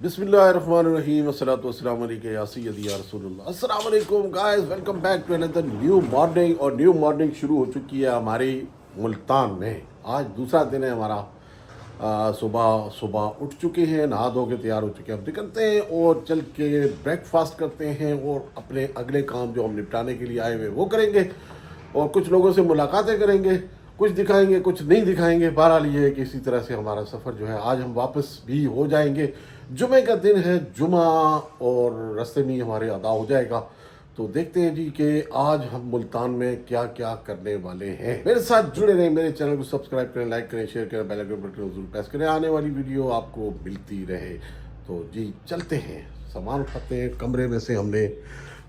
बिस्मिल्लाहिर्रहमानिर्रहीम अस्सलातु वस्सलामु अलैका या सय्यदी या रसूलुल्लाह। अस्सलाम वालेकुम guys, welcome back to another new morning. और न्यू मॉर्निंग शुरू हो चुकी है हमारी मुल्तान में। आज दूसरा दिन है हमारा। सुबह सुबह उठ चुके हैं, नहा धो के तैयार हो चुके हैं। अब निकलते हैं और चल के ब्रेकफास्ट करते हैं और अपने अगले काम जो हम निपटाने के लिए आए हुए वो करेंगे और कुछ लोगों से मुलाकातें करेंगे। कुछ दिखाएंगे, कुछ नहीं दिखाएंगे। बहरहाल ये है कि इसी तरह से हमारा सफ़र जो है आज हम वापस भी हो जाएंगे। जुमे का दिन है, जुमा, और रास्ते में ही हमारे अदा हो जाएगा। तो देखते हैं जी कि आज हम मुल्तान में क्या क्या करने वाले हैं। मेरे साथ जुड़े रहें, मेरे चैनल को सब्सक्राइब करें, लाइक करें, शेयर करें, बेल आइकन बटन जरूर प्रेस करें, आने वाली वीडियो आपको मिलती रहे। तो जी चलते हैं, सामान उठाते हैं। कमरे में से हमने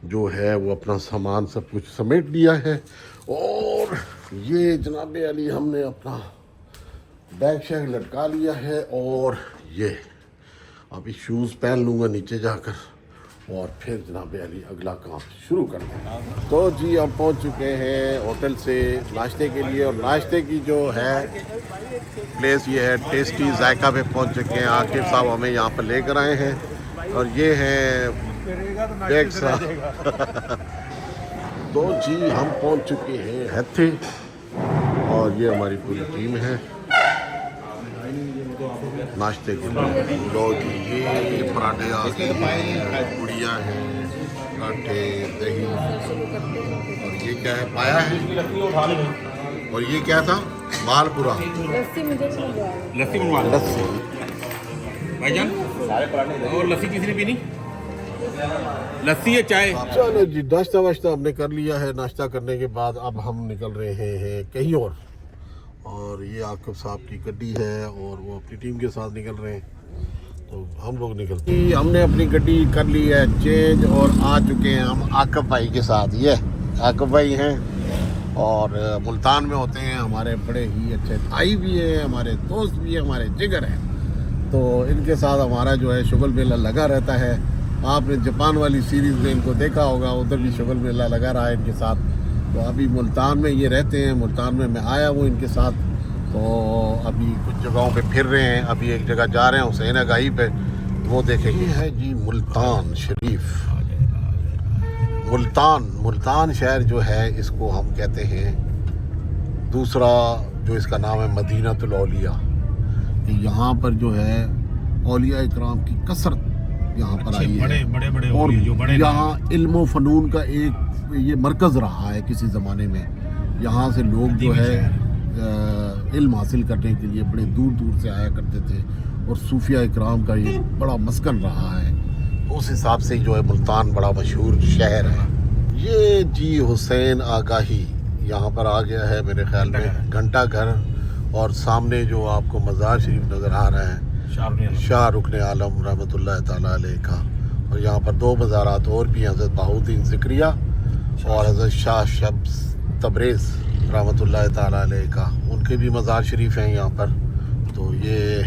जो है वो अपना सामान सब कुछ समेट लिया है। और ये जनाब अली हमने अपना बैग शैग लटका लिया है। और ये अभी शूज़ पहन लूँगा नीचे जाकर और फिर जनाब अली अगला काम शुरू कर देंगे। तो जी हम पहुंच चुके हैं होटल से नाश्ते के लिए। और नाश्ते की जो है प्लेस ये है टेस्टी जायका पे पहुंच चुके हैं। आकिब साहब हमें यहाँ पर लेकर आए हैं और ये है बैग साहब। तो जी हम पहुंच चुके हैं हैथे और ये हमारी पूरी टीम है नाश्ते के लिए। लो जी ये पराठे आते हैं, गुड़िया है, पराठे, दही, और ये क्या है, पाया है। और ये क्या था, मालपुरा, लस्सी लस्सी। भाईजान सारे पराठे और लस्सी किसी ने पीनी? लस्सी या चाय? चलो जी नाश्ता वाश्ता हमने कर लिया है। नाश्ता करने के बाद अब हम निकल रहे हैं कहीं और ये आकिब साहब की गड्डी है और वो अपनी टीम के साथ निकल रहे हैं। तो हम लोग निकलते हैं। हमने अपनी गड्डी कर ली है चेंज और आ चुके हैं हम आकिब भाई के साथ। ये आकिब भाई हैं और मुल्तान में होते हैं, हमारे बड़े ही अच्छे भाई भी हैं, हमारे दोस्त भी हैं, हमारे जिगर हैं। तो इनके साथ हमारा जो है शुगल मेला लगा रहता है। आपने जापान वाली सीरीज़ में इनको देखा होगा, उधर भी शुगल मेला लगा रहा है इनके साथ। तो अभी मुल्तान में ये रहते हैं, मुल्तान में मैं आया हूँ इनके साथ। तो अभी कुछ जगहों पे फिर रहे हैं। अभी एक जगह जा रहे हैं हुसैन आगाही पे, वो देखेंगे। है जी मुल्तान शरीफ। मुल्तान शहर जो है इसको हम कहते हैं, दूसरा जो इसका नाम है मदीनतुल औलिया। यहाँ पर जो है औलिया इकराम की कसरत यहाँ पर आई है। बड़े और जो बड़े यहाँ इल्म फ़नून का एक ये मरकज़ रहा है किसी ज़माने में। यहाँ से लोग जो है इल्म हासिल करने के लिए बड़े दूर दूर से आया करते थे और सूफिया इकराम का ये बड़ा मस्कन रहा है। तो उस हिसाब से जो है मुल्तान बड़ा मशहूर शहर है। ये जी हुसैन आगाही यहाँ पर आ गया है मेरे ख्याल में, घंटा घर। और सामने जो आपको मज़ार शरीफ नज़र आ रहा है, शाह रुकन आलम रहमतुल्लाह ताला अलैह का। और यहाँ पर दो मज़ारात और भी, हज़रत बहाउद्दीन ज़िक्रिया और हज़रत शाह शब्स तबरेज़ रहमतुल्लाह ताला अलैह का, उनके भी मज़ार शरीफ हैं यहाँ पर। तो ये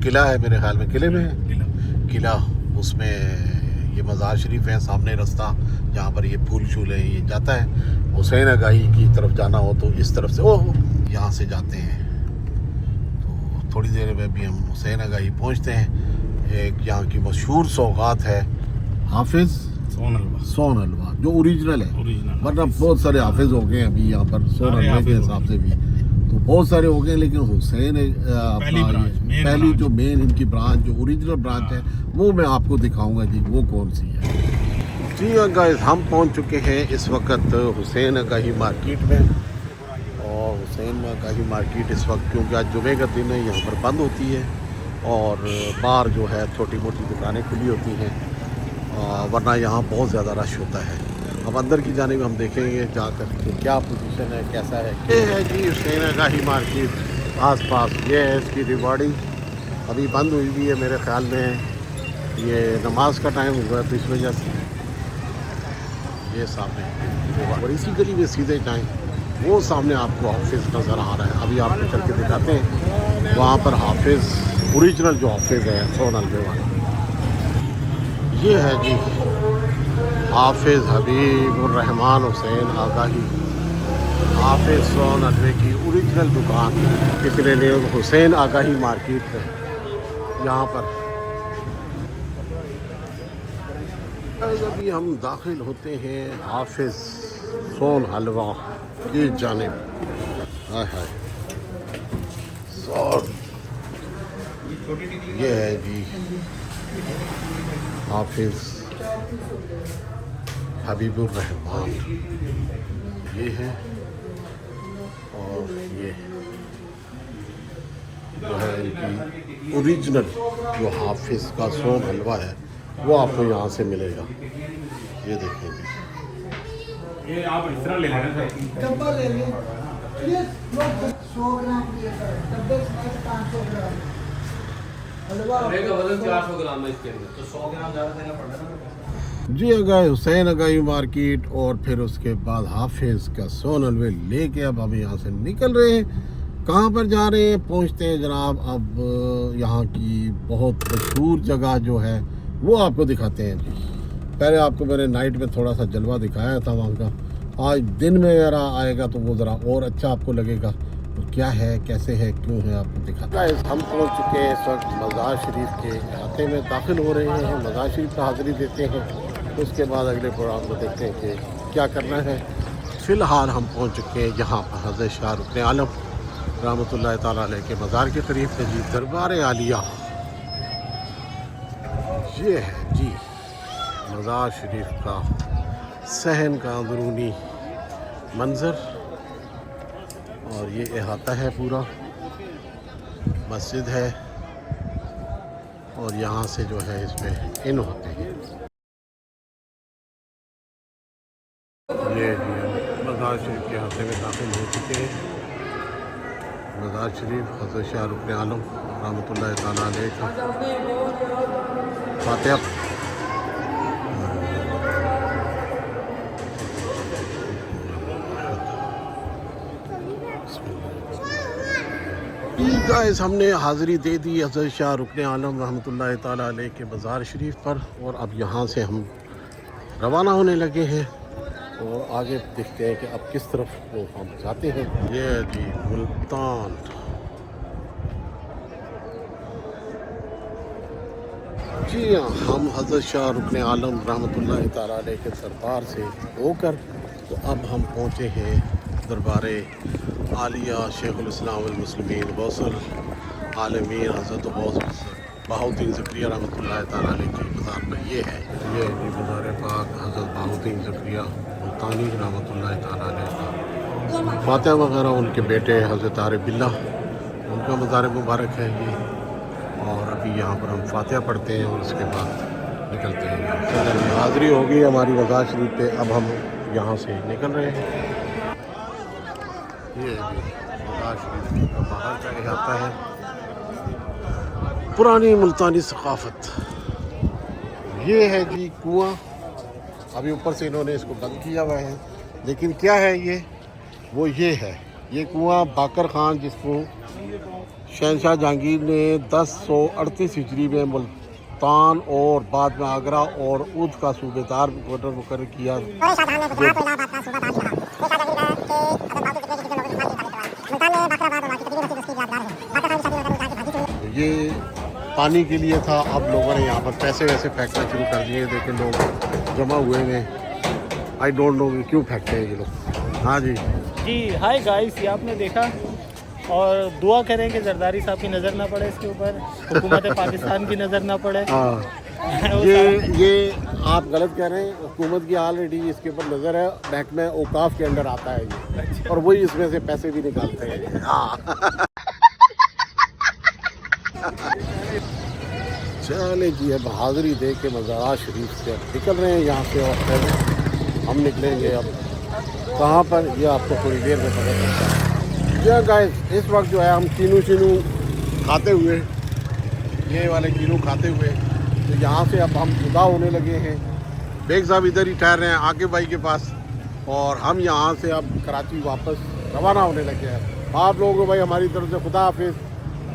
किला है मेरे ख्याल में, किले में है किला, उसमें ये मज़ार शरीफ है। सामने रास्ता जहाँ पर ये फूल शूल है ये जाता है। हुसैन आगाही की तरफ जाना हो तो इस तरफ से ओह यहाँ से जाते हैं। तो थोड़ी देर में भी हम हुसैन आगाही पहुँचते हैं। एक यहाँ की मशहूर सौगात है हाफिज़ सोन हलवा, जो ओरिजिनल है। वरना बहुत सारे हाफिज़ हो गए अभी यहाँ पर सोन हलवे के हिसाब से भी, तो बहुत सारे हो गए। लेकिन हुसैन पहली जो मेन इनकी ब्रांच, जो ओरिजिनल ब्रांच है, वो मैं आपको दिखाऊंगा जी वो कौन सी है। जी गाइस हम पहुँच चुके हैं इस वक्त हुसैन आगाही मार्केट में। और हुसैन आगाही मार्केट इस वक्त, क्योंकि आज जुमे का दिन है, यहाँ पर बंद होती है और बाहर जो है छोटी मोटी दुकानें खुली होती हैं, वरना यहाँ बहुत ज़्यादा रश होता है। अब अंदर की जाने में हम देखेंगे जाकर कि क्या पोजीशन है, कैसा है। ये है जी हुसैन आगाही मार्केट आसपास। ये है इसकी रिवाड़ी, अभी बंद हुई भी है मेरे ख्याल में, ये नमाज का टाइम हुआ है तो इस वजह से। ये सामने और इसी गली में सीधे जाएँ, वो सामने आपको हाफिज़ नज़र आ रहा है। अभी आपको चल के दिखाते हैं वहाँ पर हाफिज़, ओरिजिनल जो हाफिज़ है सोन हलवे वाला। ये है जी हाफिज़ हबीबुर रहमान हुसैन आगाही, हाफिज़ सोन हलवे की ओरिजिनल दुकान। किसी ने हुसैन आगाही मार्केट है यहाँ पर। अभी हम दाखिल होते हैं हाफिज सोन हलवा की जानिब। हाय हाय और ये है जी हाफिज हबीबुर रहमान, ये है। और ये जो है इनकी ओरिजिनल जो हाफिज का सोन हलवा है वो आपको यहाँ से मिलेगा। ये देखेंगे, ये आप इस तरह ले लेना डब्बा ले लें, ये 100 ग्राम की है, डब्बे से 500 ग्राम हलवा का वजन 400 ग्राम है इसके अंदर, तो 100 ग्राम ज़्यादा देना पड़ रहा है। जी अगर हुसैन अगाई मार्केट और फिर उसके बाद हाफिज का सोन हलवे लेके अब हम यहाँ से निकल रहे हैं। कहाँ पर जा रहे हैं, पहुँचते हैं जनाब अब यहाँ की बहुत मशहूर जगह जो है वो आपको दिखाते हैं। पहले आपको मैंने नाइट में थोड़ा सा जलवा दिखाया था वहाँ का, आज दिन में ज़रा आएगा तो वो ज़रा और अच्छा आपको लगेगा। तो क्या है, कैसे है, क्यों है, आपको दिखाता है। हम पहुँच चुके हैं इस वक्त मज़ार शरीफ के अहाते में दाखिल हो रहे हैं। मज़ार शरीफ पर हाज़िरी देते हैं, उसके बाद अगले प्रोग्राम में देखते हैं कि क्या करना है। फ़िलहाल हम पहुँच चुके हैं यहाँ पर हज़रत शाह रुकन आलम रहमतुल्लाह ताला अलैह के मज़ार के करीब है जी, दरबार आलिया। ये है जी मज़ार शरीफ का सहन का अंदरूनी मंज़र, और ये अहाता है पूरा, मस्जिद है और यहाँ से जो है इसमें इन होते हैं। ये जी हम मज़ार शरीफ के अहाते में दाखिल हो चुके हैं। मज़ार शरीफ हज़रत शाह रुकन आलम रहमतुल्लाह ताला अलैह का फातिहा। गाइस हमने हाज़िरी दे दी हज़रत शाह रुकन आलम रहमतुल्लाह ताला अलैह के मज़ार शरीफ पर, और अब यहाँ से हम रवाना होने लगे हैं और आगे देखते हैं कि अब किस तरफ वो हम जाते हैं। ये जी मुल्तान, जी हाँ, हम हज़रत शाह रुकन आलम रहमतुल्लाह ताला अलैह के दरबार से होकर तो अब हम पहुँचे हैं दरबार आलिया शेखुल इस्लाम वल मुस्लिमीन गौसुल आलमीन हज़रत बहाउद्दीन ज़करिया रहमतुल्लाह ताला अलैह के मज़ार पर ये है। ये जी मज़ार पाक हज़रत बहाउद्दीन ज़करिया मुल्तानी रहमतुल्लाह ताला अलैह का फातिहा वगैरह उनके बेटे हज़रत आरिफ बिल्ला उनका मज़ार मुबारक है ये। और अभी यहाँ पर हम फातिहा पढ़ते हैं और उसके बाद निकलते हैं। हाज़िरी होगी हमारी मज़ार शरीफ पे, अब हम यहाँ से निकल रहे हैं। ये मज़ार शरीफ का बाहर का इलाका है, पुरानी मुल्तानी सकाफ़त। ये है जी कुआं, अभी ऊपर से इन्होंने इसको बंद किया हुआ है, लेकिन क्या है ये है ये कुआं बाकर ख़ान, जिसको शहनशाह जहांगीर ने 1038 हिजरी में मुल्तान और बाद में आगरा और उध का सूबेदार मुकर्रर किया। ये पानी के लिए था, अब लोगों ने यहाँ पर पैसे वैसे फेंकना शुरू कर दिए। देखें लोग जमा हुए हैं, आई डोंट नो क्यों फेंकते हैं ये लोग। हाँ जी हाय गाइस, ये आपने देखा, और दुआ करें कि जरदारी साहब की नज़र ना पड़े इसके ऊपर, हुकूमत पाकिस्तान की नज़र ना पड़े। हाँ ये आप गलत कह रहे हैं, हुकूमत की ऑलरेडी इसके ऊपर नज़र है, महकमा औकाफ के अंडर आता है ये, और वही इसमें से पैसे भी निकालते हैं। हाँ चले जी, अब हाज़िरी दे के मज़ार शरीफ से अब निकल रहे हैं यहाँ से, और फिर हम निकलेंगे अब कहाँ पर, ये आपको थोड़ी देर में पता चलता है। या गाइस इस वक्त जो है हम कीनू शीनू खाते हुए, ये वाले कीनू खाते हुए, तो यहाँ से अब हम जुदा होने लगे हैं। बेग साहब इधर ही ठहर रहे हैं आगे भाई के पास, और हम यहाँ से अब कराची वापस रवाना होने लगे हैं। आप लोगों को भाई हमारी तरफ से खुदा हाफिज़,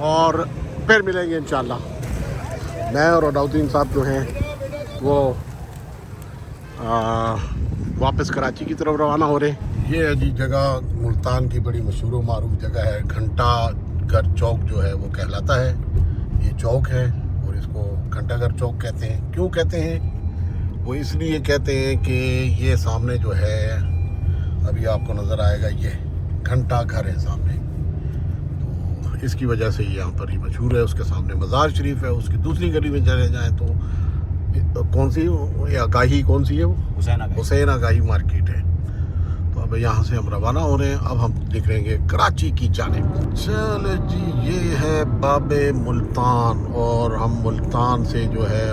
और फिर मिलेंगे इंशाल्लाह। मैं और अलाउद्दीन साहब जो हैं वो वापस कराची की तरफ रवाना हो रहे हैं। ये है जी जगह, मुल्तान की बड़ी मशहूर मारूफ जगह है, घंटा घर चौक जो है वो कहलाता है। ये चौक है और इसको घंटा घर चौक कहते हैं। क्यों कहते हैं? वो इसलिए कहते हैं कि ये सामने जो है, अभी आपको नज़र आएगा, ये घंटा घर है सामने, तो इसकी वजह से ये यहाँ पर ही मशहूर है। उसके सामने मज़ार शरीफ है। उसकी दूसरी गली में चले जाएँ तो कौन सी आगाही, कौन सी है वो, हुसैन आगाही मार्केट है। तो अब यहाँ से हम रवाना हो रहे हैं। अब हम निकलेंगे कराची की जानिब। चलो जी, ये है बाबे मुल्तान, और हम मुल्तान से जो है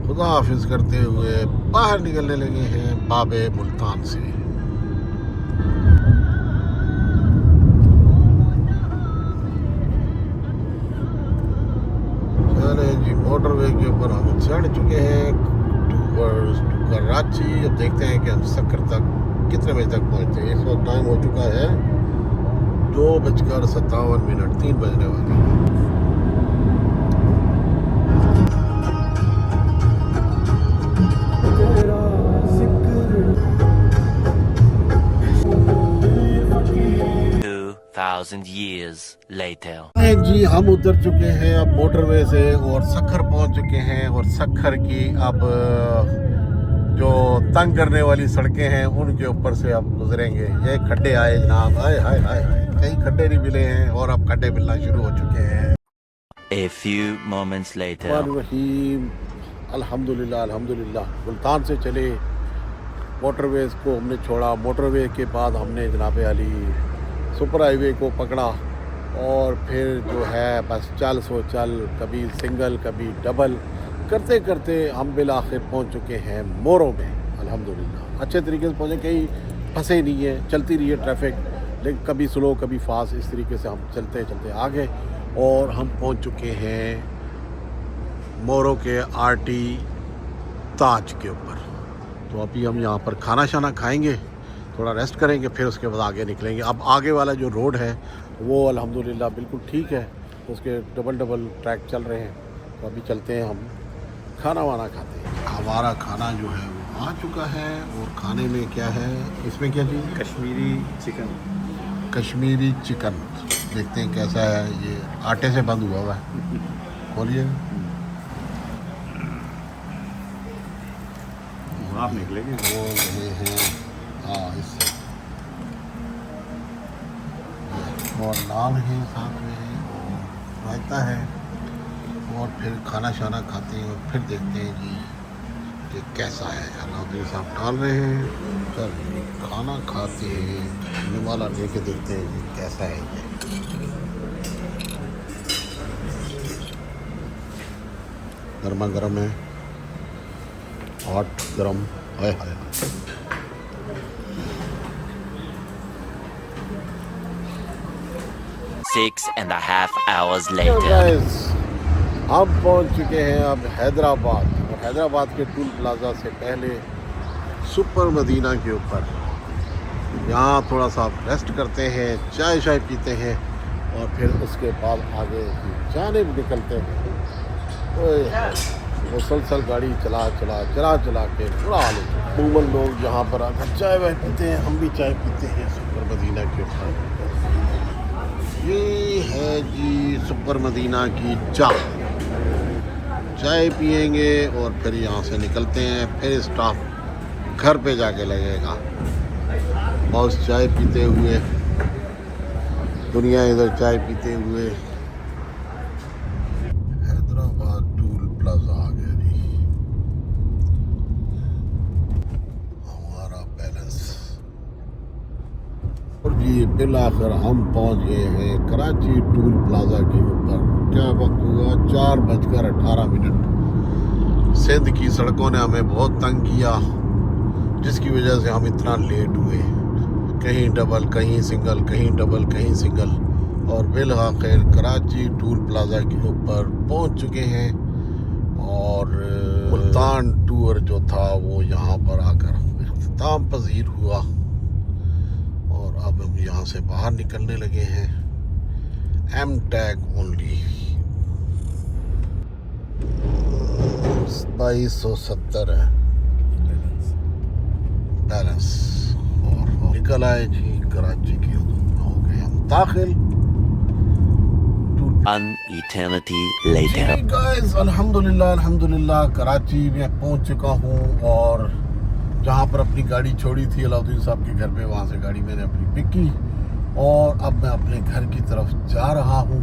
खुदा हाफिज करते हुए बाहर निकलने लगे हैं बाबे मुल्तान से। चले जी, मोटरवे के ऊपर हम चढ़ चुके हैं टू कराची। अब देखते हैं कि हम सक्कर तक कितने बजे तक पहुँचते हैं। इस वक्त टाइम हो चुका है 2:57, 3 बजने वाले हैं। years later. जी, हम उतर चुके हैं अब मोटरवे से और सक्खर पहुंच चुके हैं। और सक्खर की अब जो तंग करने वाली सड़कें हैं उनके ऊपर से अब गुजरेंगे। ये खड्डे आए जनाब, हाय हाय हाय, कई खड्डे नहीं मिले हैं और अब खड्डे मिलना शुरू हो चुके हैं। A few moments later. रहीम, अल्हम्दुलिल्लाह अल्हम्दुलिल्लाह, मुल्तान से चले, मोटरवे को हमने छोड़ा। मोटरवे के बाद हमने जनाब अली सुपर हाईवे को पकड़ा और फिर जो है बस चल सो चल, कभी सिंगल कभी डबल करते करते हम बिल आखिर पहुँच चुके हैं मोरों में। अल्हम्दुलिल्लाह अच्छे तरीके से पहुँचे, कहीं फंसे नहीं है, चलती रही है ट्रैफिक, लेकिन कभी स्लो कभी फास्ट, इस तरीके से हम चलते चलते आ गए और हम पहुँच चुके हैं मोरों के आरटी ताज के ऊपर। तो अभी हम यहाँ पर खाना शाना खाएंगे, थोड़ा रेस्ट करेंगे, फिर उसके बाद आगे निकलेंगे। अब आगे वाला जो रोड है वो अल्हम्दुलिल्लाह बिल्कुल ठीक है, उसके डबल ट्रैक चल रहे हैं। तो अभी चलते हैं, हम खाना वाना खाते हैं। हमारा खाना जो है वो आ चुका है। और खाने में क्या है, इसमें क्या चीज़? कश्मीरी चिकन। कश्मीरी चिकन, देखते हैं कैसा है। ये आटे से बंद हुआ हुआ है, खोलिए। आप निकलेंगे वो ये हैं, हाँ इससे, और नान है साथ में और रायता है। और फिर खाना शाना खाते हैं और फिर देखते हैं जी कि कैसा है। अलाउद्दीन साहब डाल रहे हैं, चल खाना खाते हैं, निवाला लेके देखते हैं जी कैसा है ये। गर्मा गर्म है, हॉट गर्म, हाय हाय। 6.5 hours तो later. गाइस, हम पहुंच चुके हैं अब हैदराबाद। और हैदराबाद के टूल प्लाजा से पहले सुपर मदीना के ऊपर, यहाँ थोड़ा सा रेस्ट करते हैं, चाय शाय पीते हैं और फिर उसके बाद आगे जानिब निकलते हैं। मुसलसल गाड़ी चला के बुरा हाल है। अमूमन लोग यहाँ पर आकर चाय वाय पीते हैं, हम भी चाय पीते हैं सुपर मदीना के ऊपर। ये है जी सुपर मदीना की चाय पियेंगे और फिर यहाँ से निकलते हैं। फिर स्टाफ घर पे जाके लगेगा। बॉस चाय पीते हुए, दुनिया इधर चाय पीते हुए। हैदराबाद टूल प्लाजा आ गया जी, हमारा बैलेंस। और जी बिल आखिर हम पहुंच गए हैं कराची टूल प्लाजा के ऊपर। क्या वक्त हुआ, 4:18। सिंध की सड़कों ने हमें बहुत तंग किया, जिसकी वजह से हम इतना लेट हुए। कहीं डबल कहीं सिंगल, कहीं डबल कहीं सिंगल, और बिल आखिर कराची टूल प्लाजा के ऊपर पहुंच चुके हैं। और मुल्तान टूर जो था वो यहाँ पर आकर इख्तिताम पजीर हुआ। और अब हम यहाँ से बाहर निकलने लगे हैं। एम टैग ओनली 2270 है बैलेंस। और निकल आए जी कराची की हदूद में, हो गए हम दाखिल tool An eternity later. Guys अल्हम्दुलिल्लाह कराची में पहुंच चुका हूं और जहां पर अपनी गाड़ी छोड़ी थी अलाउद्दीन साहब के घर पे, वहां से गाड़ी मैंने अपनी पिक की और अब मैं अपने घर की तरफ जा रहा हूं।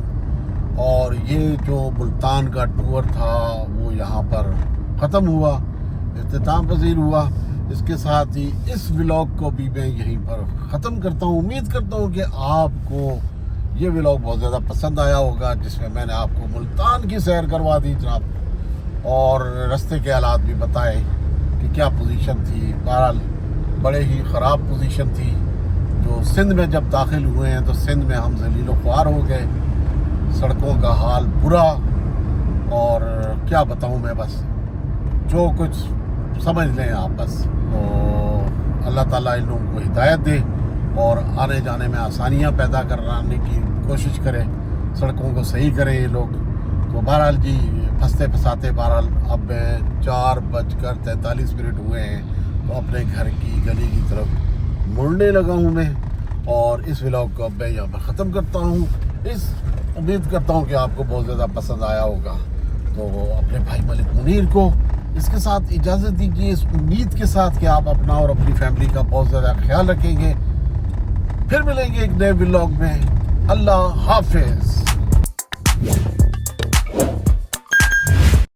और ये जो मुल्तान का टूर था वो यहाँ पर ख़त्म हुआ, इख्तिताम पज़ीर हुआ। इसके साथ ही इस व्लॉग को भी मैं यहीं पर ख़त्म करता हूँ। उम्मीद करता हूँ कि आपको ये व्लॉग बहुत ज़्यादा पसंद आया होगा, जिसमें मैंने आपको मुल्तान की सैर करवा दी जनाब और रास्ते के हालात भी बताए कि क्या पोजीशन थी। बहरहाल बड़े ही ख़राब पोजीशन थी। जो सिंध में जब दाखिल हुए हैं तो सिंध में हम ज़लील ख्वार हो गए, सड़कों का हाल बुरा, और क्या बताऊं मैं, बस जो कुछ समझ लें आप बस। तो अल्लाह ताला इन लोगों को हिदायत दे और आने जाने में आसानियां पैदा कराने की कोशिश करें, सड़कों को सही करें ये लोग। तो बहरहाल जी फंसते फंसाते बहरहाल अब 4:43 हुए हैं, तो अपने घर की गली की तरफ मुड़ने लगा हूँ मैं। और इस व्लॉग को अब मैं यहाँ पर ख़त्म करता हूँ। इस उम्मीद करता हूँ कि आपको बहुत ज़्यादा पसंद आया होगा। तो अपने भाई मलिक मुनीर को इसके साथ इजाज़त दीजिए, इस उम्मीद के साथ कि आप अपना और अपनी फैमिली का बहुत ज़्यादा ख्याल रखेंगे। फिर मिलेंगे एक नए व्लॉग में। अल्लाह हाफिज़।